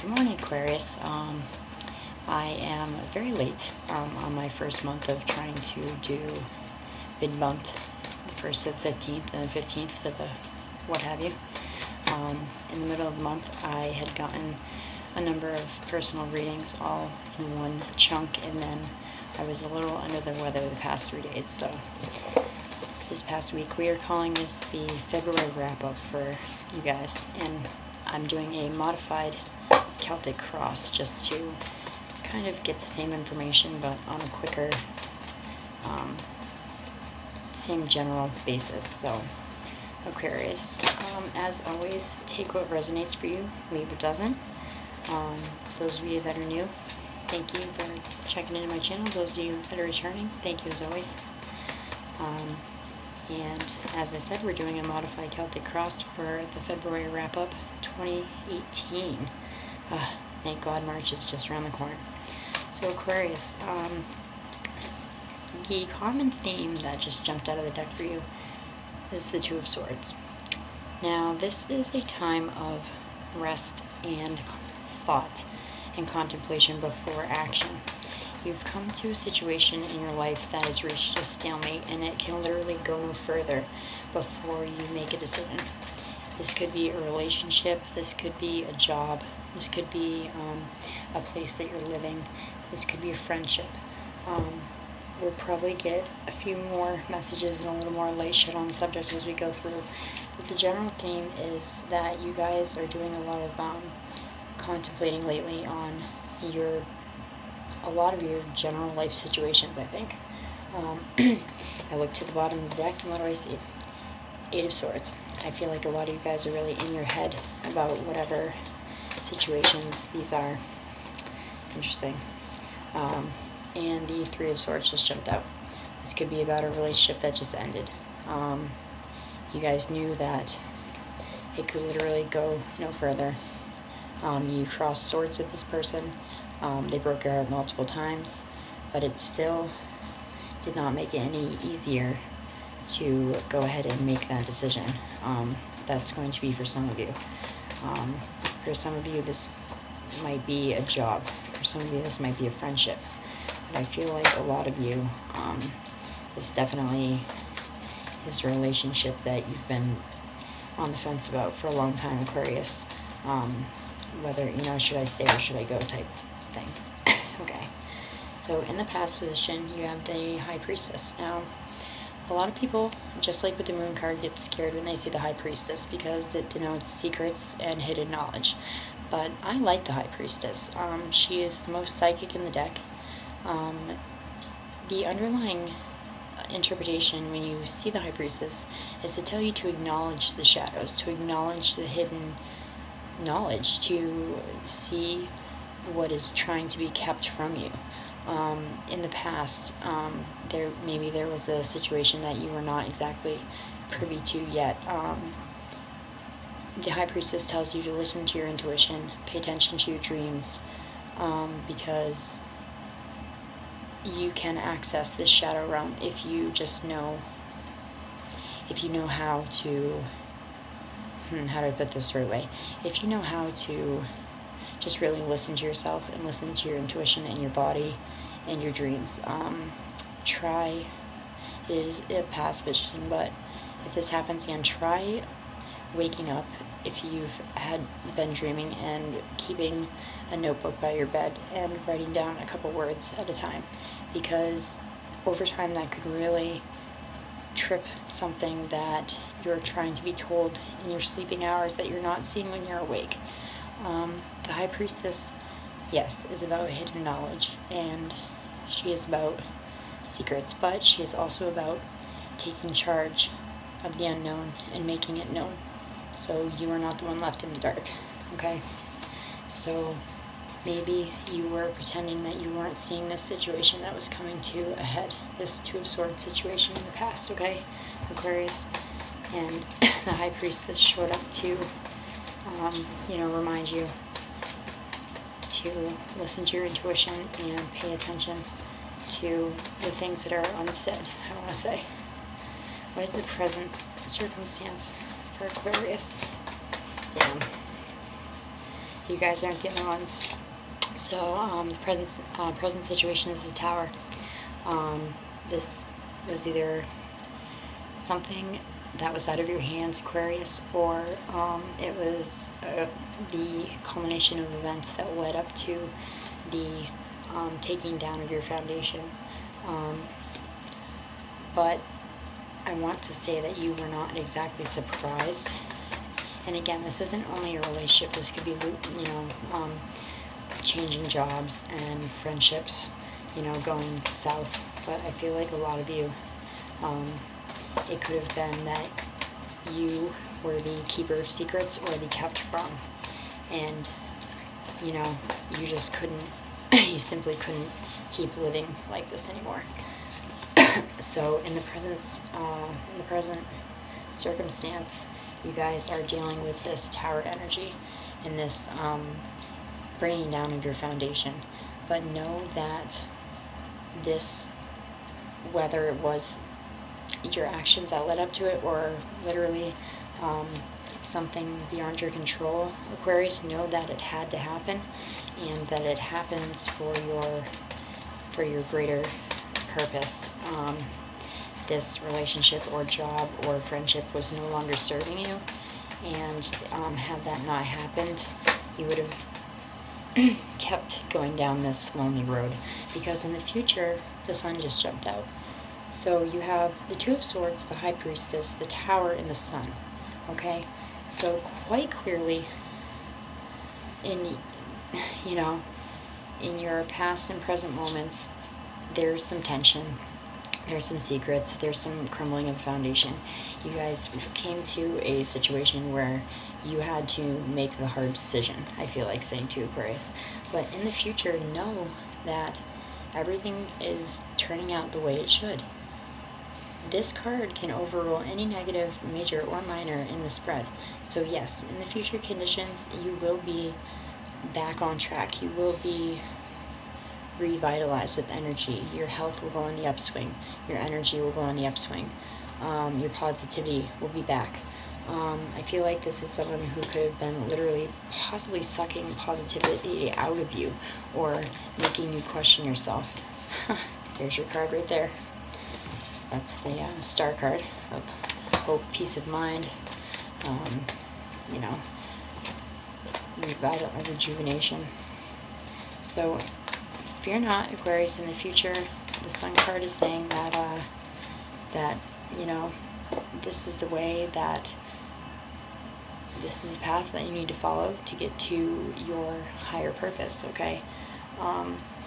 Good morning, Aquarius. I am very late on my first month of trying to do mid-month, the 1st of 15th and the 15th of the what have you. In the middle of the month, I had gotten a number of personal readings all in one chunk, and then I was a little under the weather the past 3 days. So this past week, we are calling this the Feb Wrap Up for you guys, and I'm doing a modified Celtic cross just to kind of get the same information but on a quicker, same general basis. So Aquarius, as always, take what resonates for you, leave what doesn't. Those of you that are new, thank you for checking into my channel. Those of you that are returning, thank you as always. And as I said, we're doing a modified Celtic cross for the February wrap-up 2018. Thank God March is just around the corner. So Aquarius, the common theme that just jumped out of the deck for you is the Two of Swords. Now, this is a time of rest and thought and contemplation before action. You've come to a situation in your life that has reached a stalemate, and it can literally go no further before you make a decision. This could be a relationship, this could be a job, this could be a place that you're living, this could be a friendship. We'll probably get a few more messages and a little more light shed on the subject as we go through. But the general theme is that you guys are doing a lot of contemplating lately on a lot of your general life situations, I think. I look to the bottom of the deck, and what do I see? Eight of Swords. I feel like a lot of you guys are really in your head about whatever situations these are. Interesting. And the Three of Swords just jumped out. This could be about a relationship that just ended. You guys knew that it could literally go no further. You crossed swords with this person. They broke your heart multiple times, but it still did not make it any easier to go ahead and make that decision. That's going to be for some of you. For some of you, this might be a job. For some of you, this might be a friendship. But I feel like a lot of you, this definitely is a relationship that you've been on the fence about for a long time, Aquarius. Whether, should I stay or should I go type thing. Okay. So in the past position, you have the High Priestess. Now, a lot of people, just like with the Moon card, get scared when they see the High Priestess because it denotes secrets and hidden knowledge. But I like the High Priestess. She is the most psychic in the deck. The underlying interpretation when you see the High Priestess is to tell you to acknowledge the shadows, to acknowledge the hidden knowledge, to see what is trying to be kept from you. In the past, there was a situation that you were not exactly privy to yet. The High Priestess tells you to listen to your intuition, pay attention to your dreams, because you can access this shadow realm if you just know, how to, how do I put this the right way? If you know how to just really listen to yourself and listen to your intuition and your body and your dreams. It is a past vision, but if this happens again, try waking up if you've been dreaming and keeping a notebook by your bed and writing down a couple words at a time, because over time that could really trip something that you're trying to be told in your sleeping hours that you're not seeing when you're awake. The High Priestess, yes, is about hidden knowledge, and she is about secrets, but she is also about taking charge of the unknown and making it known, so you are not the one left in the dark, okay? So maybe you were pretending that you weren't seeing this situation that was coming to a head, this Two of Swords situation in the past, okay, Aquarius? And the High Priestess showed up to remind you to listen to your intuition and pay attention to the things that are unsaid. I want to say, what is the present circumstance for Aquarius? Damn. You guys aren't the only ones. So the present situation is the Tower. This was either something that was out of your hands, Aquarius, or it was the culmination of events that led up to the taking down of your foundation. But I want to say that you were not exactly surprised. And again, this isn't only a relationship. This could be, changing jobs and friendships, going south. But I feel like a lot of you, it could have been that you were the keeper of secrets or the kept from. And, you just couldn't, you simply couldn't keep living like this anymore. So in the present circumstance, you guys are dealing with this Tower energy and this bringing down of your foundation. But know that this, whether it was your actions that led up to it or literally something beyond your control, Aquarius, know that it had to happen and that it happens for your greater purpose. This relationship or job or friendship was no longer serving you, and had that not happened, you would have kept going down this lonely road, because in the future the Sun just jumped out. So you have the Two of Swords, the High Priestess, the Tower, and the Sun. Okay, so quite clearly in your past and present moments, there's some tension, there's some secrets, there's some crumbling of foundation. You guys came to a situation where you had to make the hard decision, I feel like saying to Aquarius. But in the future, know that everything is turning out the way it should. This card can overrule any negative, major or minor, in the spread. So yes, in the future conditions, you will be back on track. You will be revitalized with energy. Your health will go on the upswing. Your energy will go on the upswing. Your positivity will be back. I feel like this is someone who could have been literally possibly sucking positivity out of you or making you question yourself. There's your card right there. That's the star card of hope, peace of mind, rejuvenation. So fear not, Aquarius. In the future, the Sun card is saying that this is the way, that this is the path that you need to follow to get to your higher purpose. Okay,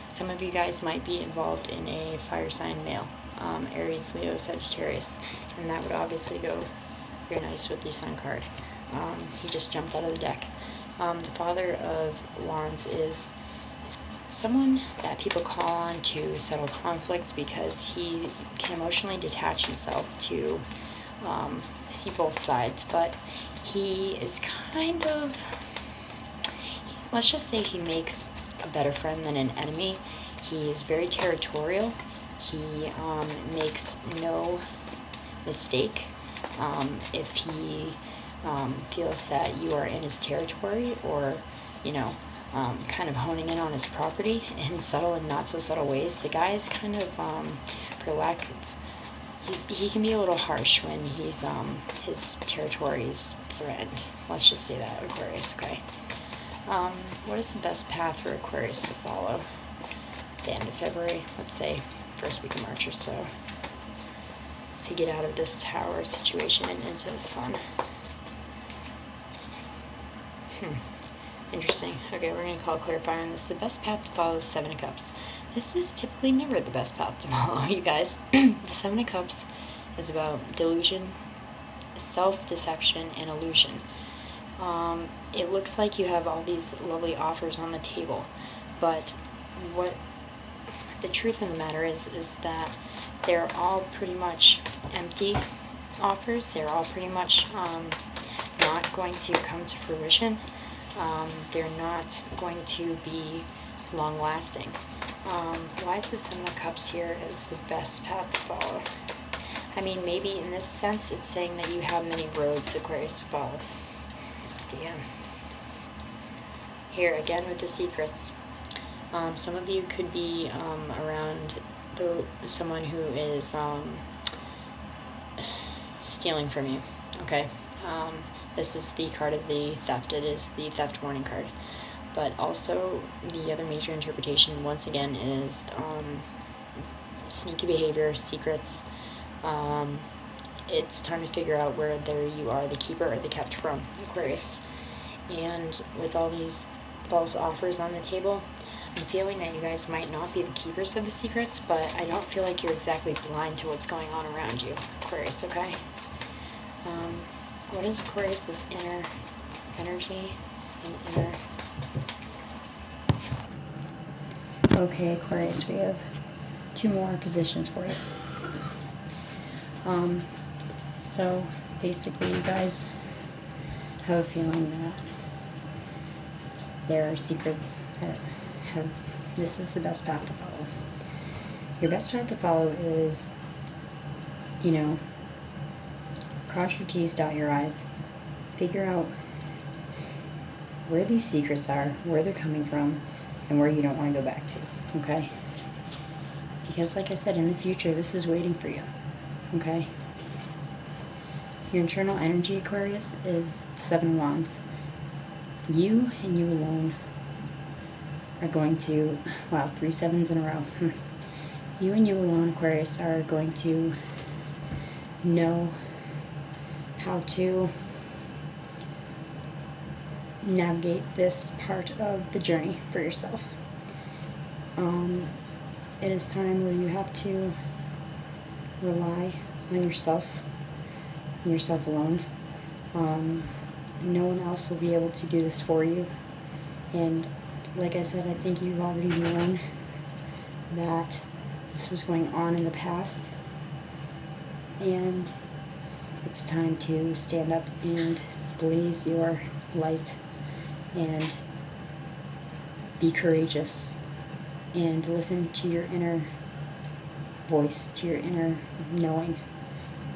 some of you guys might be involved in a fire sign male, Aries, Leo, Sagittarius, and that would obviously go very nice with the Sun card. He just jumped out of the deck. The Father of Wands is someone that people call on to settle conflict because he can emotionally detach himself to see both sides, but he is kind of, let's just say he makes a better friend than an enemy. He is very territorial. He makes no mistake if he feels that you are in his territory, or kind of honing in on his property in subtle and not so subtle ways. The guy is kind of, for lack of, he can be a little harsh when he's his territory is threatened. Let's just say that, Aquarius. Okay. What is the best path for Aquarius to follow at the end of February? Let's say first week of March or so, to get out of this Tower situation and into the Sun. Interesting. Okay, we're going to call clarify on this. The best path to follow is Seven of Cups. This is typically never the best path to follow, you guys. The Seven of Cups is about delusion, self-deception, and illusion. It looks like you have all these lovely offers on the table, but what the truth of the matter is that they're all pretty much empty offers. They're all pretty much not going to come to fruition. They're not going to be long-lasting. Why is the Seven of Cups here as the best path to follow? I mean, maybe in this sense, it's saying that you have many roads, Aquarius, to follow. Damn. Here again with the secrets. Some of you could be around someone who is stealing from you. Okay. This is the card of the theft. It is the theft warning card. But also the other major interpretation, once again, is sneaky behavior, secrets. It's time to figure out whether you are the keeper or the kept from, Aquarius. And with all these false offers on the table, I'm feeling that you guys might not be the keepers of the secrets, but I don't feel like you're exactly blind to what's going on around you, Aquarius, okay? What is Aquarius's inner energy and inner... Okay, Aquarius, we have 2 more positions for you. So basically you guys have a feeling that there are secrets that have, this is the best path to follow. Your best path to follow is, you know, cross your T's, dot your I's, figure out where these secrets are, where they're coming from, and where you don't want to go back to, okay? Because like I said, in the future, this is waiting for you, okay? Your internal energy, Aquarius, is 7 of Wands. You and you alone are going to, wow, 3 sevens in a row. You and you alone, Aquarius, are going to know how to navigate this part of the journey for yourself. It is time where you have to rely on yourself and yourself alone. No one else will be able to do this for you. And like I said, I think you've already known that this was going on in the past. And it's time to stand up and blaze your light and be courageous and listen to your inner voice, to your inner knowing,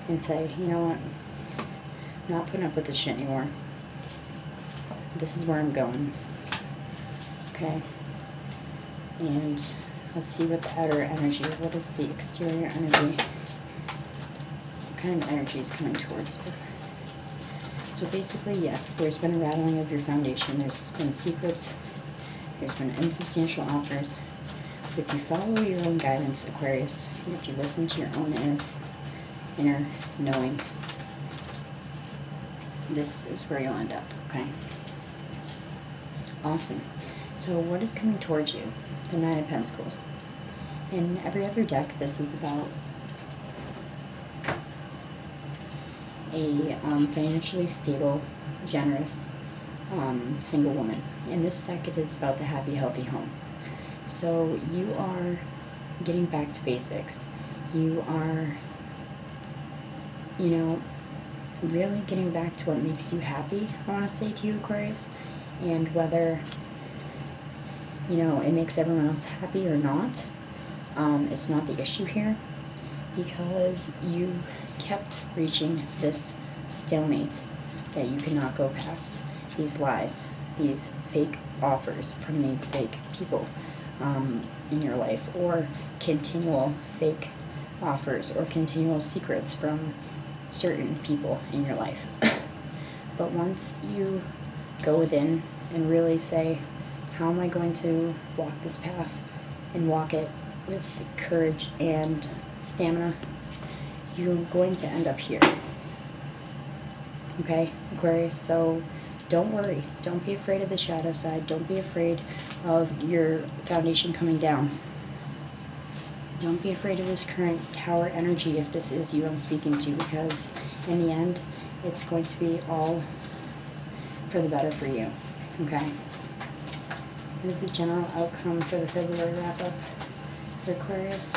and say, you know what, I'm not putting up with this shit anymore. This is where I'm going. Okay? And let's see what the outer energy, what is the exterior energy? What kind of energy is coming towards you? So basically, yes, there's been a rattling of your foundation. There's been secrets. There's been insubstantial offers. But if you follow your own guidance, Aquarius, and if you listen to your own inner knowing, this is where you'll end up, okay? Awesome. So what is coming towards you? The 9 of Pentacles. In every other deck, this is about a financially stable, generous, single woman. In this deck, it is about the happy, healthy home. So you are getting back to basics. You are, you know, really getting back to what makes you happy, I want to say to you, Aquarius. And whether, you know, it makes everyone else happy or not, it's not the issue here, because you kept reaching this stalemate that you cannot go past. These lies, these fake offers from these fake people in your life, or continual fake offers or continual secrets from certain people in your life. But once you go within and really say, how am I going to walk this path and walk it with courage and stamina, you're going to end up here. Okay, Aquarius? So don't worry. Don't be afraid of the shadow side. Don't be afraid of your foundation coming down. Don't be afraid of this current tower energy if this is you I'm speaking to, because in the end, it's going to be all for the better for you. Okay? Here's the general outcome for the February wrap-up for Aquarius.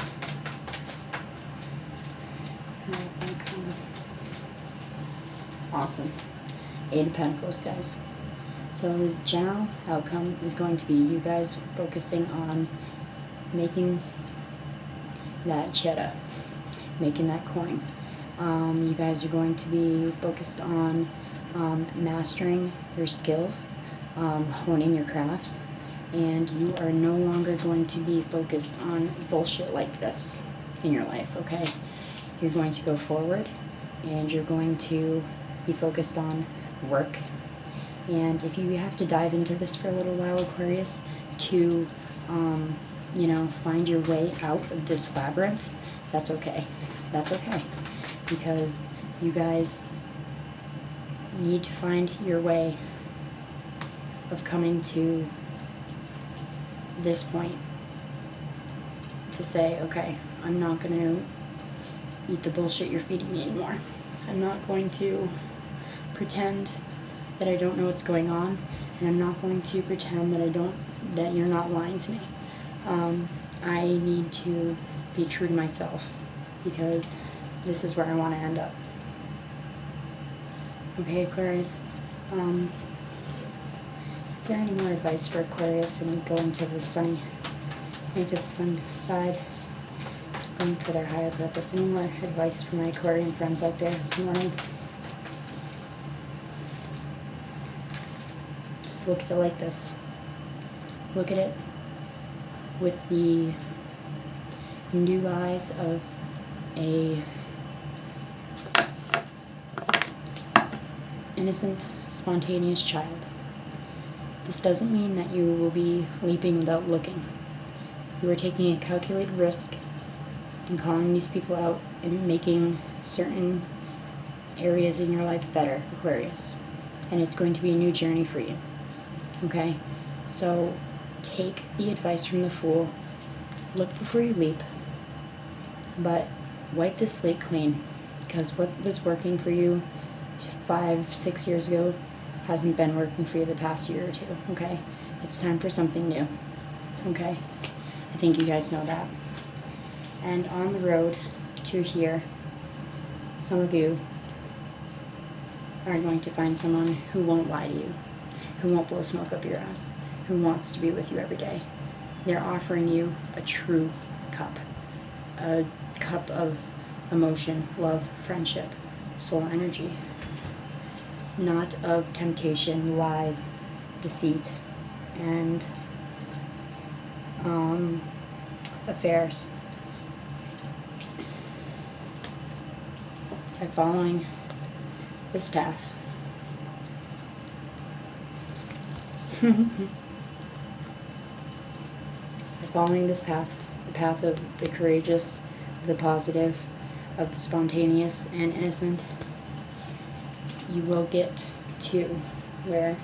Awesome. 8 of Pentacles, guys. So the general outcome is going to be you guys focusing on making that cheddar, making that coin. You guys are going to be focused on mastering your skills, honing your crafts, and you are no longer going to be focused on bullshit like this in your life, okay? You're going to go forward, and you're going to be focused on work. And if you have to dive into this for a little while, Aquarius, to find your way out of this labyrinth, that's okay. That's okay. Because you guys need to find your way of coming to this point to say, okay, I'm not going to eat the bullshit you're feeding me anymore. I'm not going to pretend that I don't know what's going on, and I'm not going to pretend that you're not lying to me. I need to be true to myself, because this is where I want to end up. Okay, Aquarius. Is there any more advice for Aquarius and going to the sun side, going for their higher purpose? Any more advice for my Aquarian friends out there this morning? Just look at it like this. Look at it with the new eyes of a innocent, spontaneous child. This doesn't mean that you will be leaping without looking. You are taking a calculated risk and calling these people out and making certain areas in your life better, Aquarius. And it's going to be a new journey for you. Okay? So take the advice from the Fool. Look before you leap. But wipe the slate clean, because what was working for you 5-6 years ago hasn't been working for you the past year or two, okay? It's time for something new, okay? I think you guys know that. And on the road to here, some of you are going to find someone who won't lie to you, who won't blow smoke up your ass, who wants to be with you every day. They're offering you a true cup, a cup of emotion, love, friendship, soul energy, not of temptation, lies, deceit, and affairs. By following this path, by following this path, the path of the courageous, of the positive, of the spontaneous and innocent, you will get to where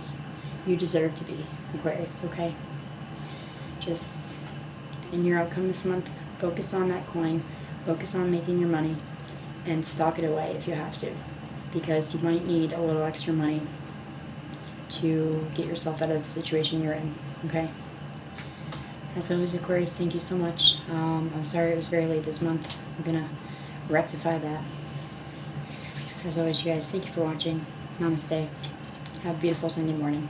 you deserve to be, Aquarius, okay? Just in your outcome this month, focus on that coin, focus on making your money, and stock it away if you have to, because you might need a little extra money to get yourself out of the situation you're in, okay? As always, Aquarius, thank you so much. I'm sorry it was very late this month. I'm gonna rectify that. As always, you guys, thank you for watching. Namaste. Have a beautiful Sunday morning.